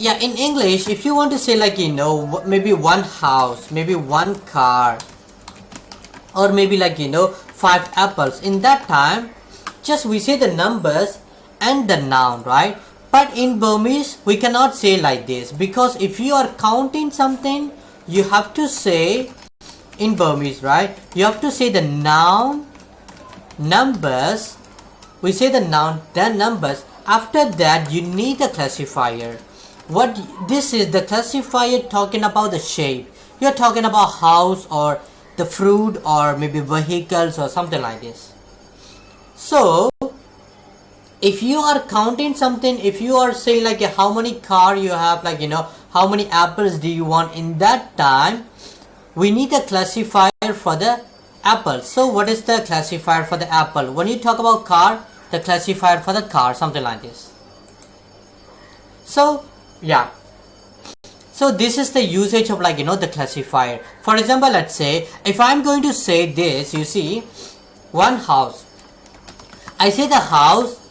Yeah, in English, if you want to say like, maybe one house, maybe one car, or maybe like, 5 apples, in that time, just we say the numbers and the noun, right? But in Burmese, we cannot say like this, because if you are counting something, you have to say in Burmese, right? You have to say the noun, numbers. We say the noun, then numbers. After that, you need a classifier. What this is, the classifier talking about the shape. You're talking about house or the fruit or maybe vehicles or something like this. So if you are counting something, if you are saying like how many car you have, like how many apples do you want, in that time we need a classifier for the apple. So what is the classifier for the apple? When you talk about car, the classifier for the car, something like this. So yeah, so this is the usage of like the classifier. For example, let's say if I'm going to say this, you see, one house, I say the house,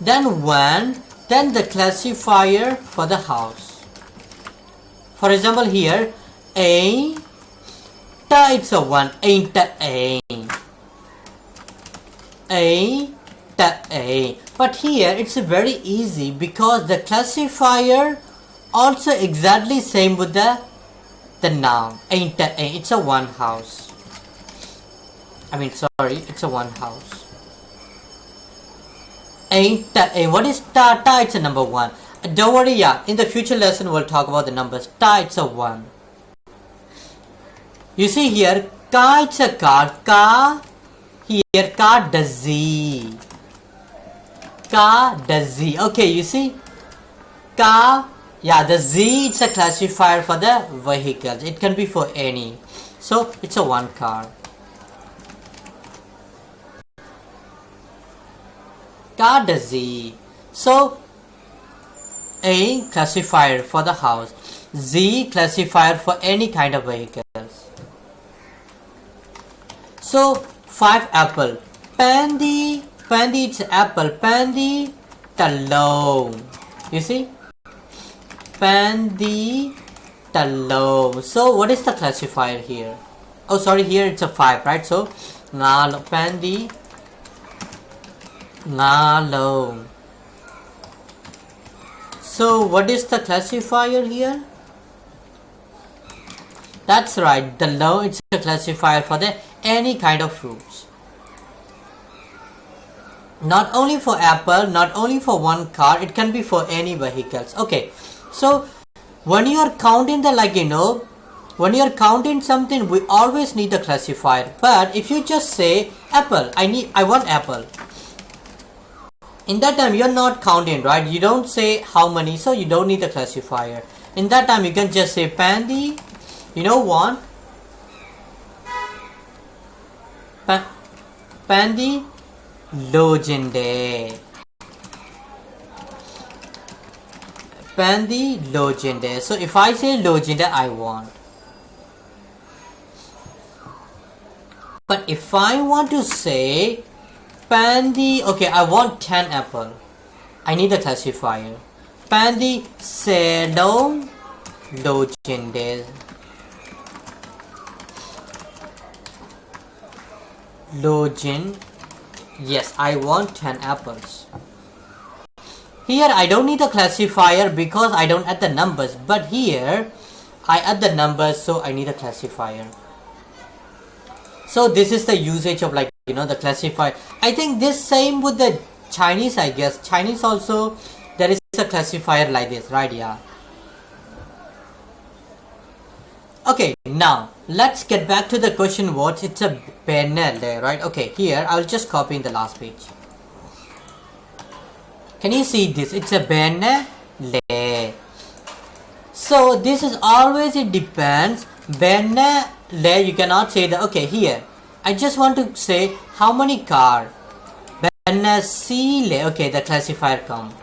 then one, then the classifier for the house. For example, here a ta, it's a one, ain't a ta a. But here it's very easy, because the classifier also exactly same with the noun, ain't a, it's a one house. I mean, sorry, it's a one house. Ain't a, what is ta? Ta, it's a number one. Don't worry, yeah, in the future lesson we'll talk about the numbers. Ta, it's a one. You see here, ka, it's a car. Ka, here, ka, the z. Ka, the z. Okay, you see, ka, yeah, the z, it's a classifier for the vehicles. It can be for any. So it's a one car. Ka, the z. So a classifier for the house, z classifier for any kind of vehicles. So 5 apple. Pandi, pandi, it's apple. Pandi talong. You see, pandi talong. So what is the classifier here? Oh, sorry, here it's a 5, right? So ngalo, pandi ngalo. So what is the classifier here? That's right, the low, it's a classifier for the any kind of fruits. Not only for apple, not only for one car, it can be for any vehicles. Okay, so when you are counting the when you are counting something, we always need a classifier. But if you just say apple, I want apple, in that time you're not counting, right? You don't say how many, so you don't need a classifier. In that time you can just say pandi, one, pandi lojinde, pandi lojinde. So if I say lojinde, I want. But if I want to say pandi, okay, I want 10 apple, I need a classifier. Pandi selong lojinde. Lojin, yes, I want 10 apples. Here I don't need a classifier because I don't add the numbers, but here I add the numbers, so I need a classifier. So this is the usage of the classifier. I think this same with the Chinese, I guess. Chinese also there is a classifier like this, right? Yeah. Okay, now let's get back to the question words. It's a benele, right? Okay, here I'll just copy in the last page. Can you see this? It's a benele. So this is always, it depends. Benele, you cannot say that. Okay, here I just want to say how many car. Benasile. Okay, the classifier come.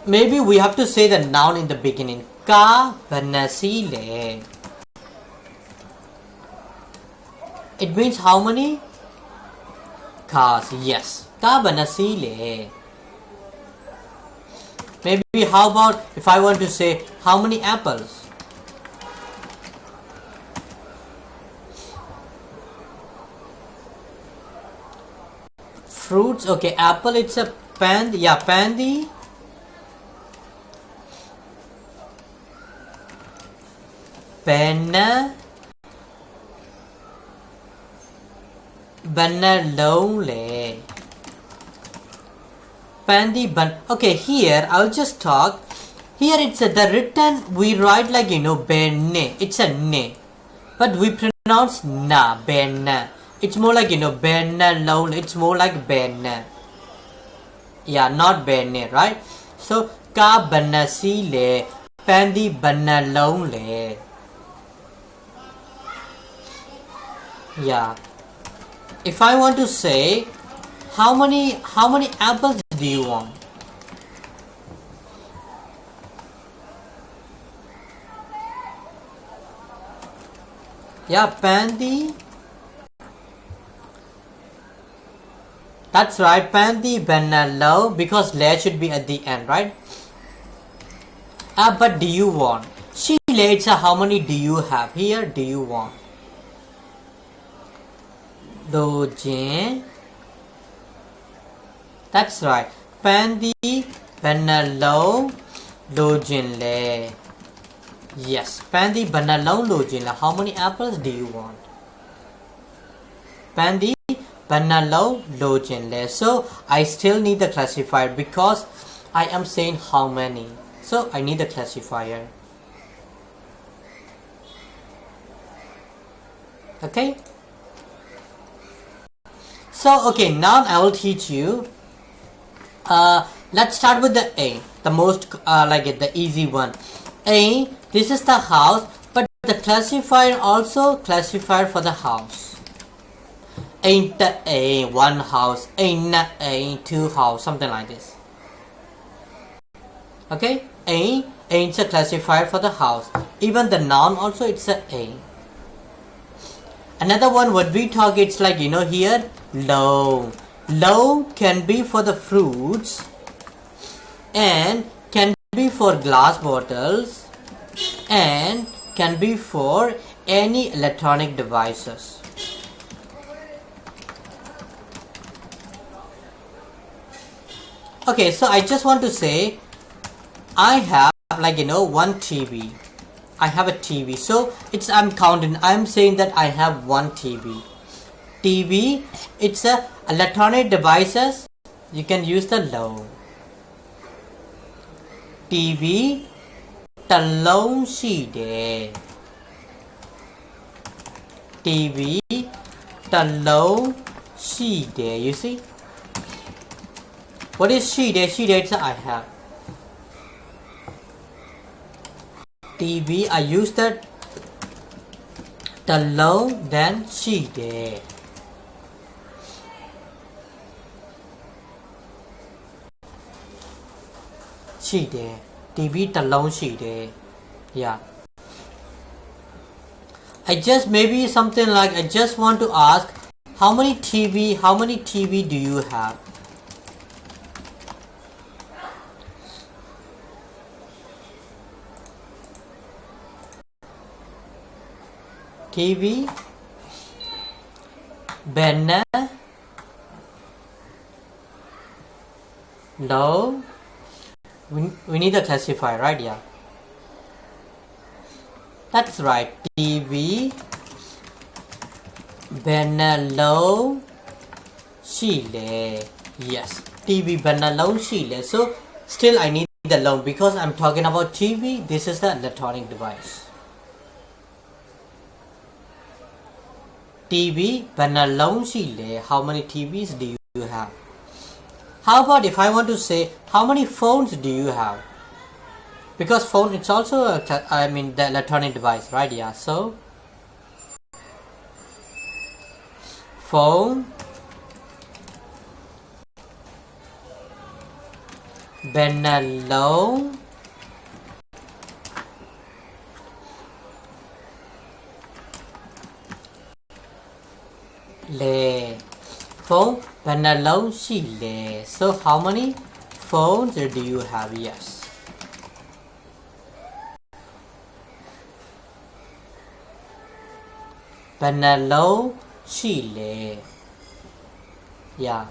Maybe we have to say the noun in the beginning. Ka benasile. It means how many cars? Yes. Ka benasile. Maybe how about if I want to say how many apples? Fruits, okay, apple, it's a pandi, yeah, pandi. Penna. Banna lonely. Pandi ban. Okay, here I'll just talk. Here it's the written we write like benne. It's a ne, but we pronounce na benna. It's more like benna lonely. It's more like benna. Yeah, not benne, right? So ka banna sile, pandi banna lonely. Yeah. If I want to say how many apples do you want? Yeah, pandi. That's right, pandi banna low, because le should be at the end, right? But do you want? She later, how many do you have? Here, do you want? Doje. That's right. Pandi banalo dojinle. Yes, pandi banalo dojinle. How many apples do you want? Pandi banalo dojinle. So I still need the classifier because I am saying how many. So I need the classifier. Okay. So okay, now I will teach you. Let's start with the A, the most the easy one. A, this is the house, but the classifier also classifier for the house. Ain't the A one house, ain't the A two house, something like this. Okay, A ain't a classifier for the house. Even the noun also it's a A. Another one what we talk, it's like here low. Low can be for the fruits and can be for glass bottles and can be for any electronic devices. Okay, so I just want to say I have one TV. I have a TV, so I'm counting. I'm saying that I have one TV. TV, it's a electronic devices. You can use the low. TV, talong shide. TV, talong shide. You see? What is shide? Shide, it's I have. TV, I use that talong, then shide. TV talong shide. Yeah. I just maybe something like I just want to ask how many TV do you have? TV banner low. We need a classifier, right? Yeah, that's right. TV banner low shile. Yes, TV banner low shile. So still I need the low because I'm talking about TV. This is the electronic device. TV banalong shile. How many TVs do you have? How about if I want to say how many phones do you have? Because phone it's also the electronic device, right? Yeah. So phone banalong le phone banalong shile. So how many phones do you have? Yes. Penelo Chile. Yeah.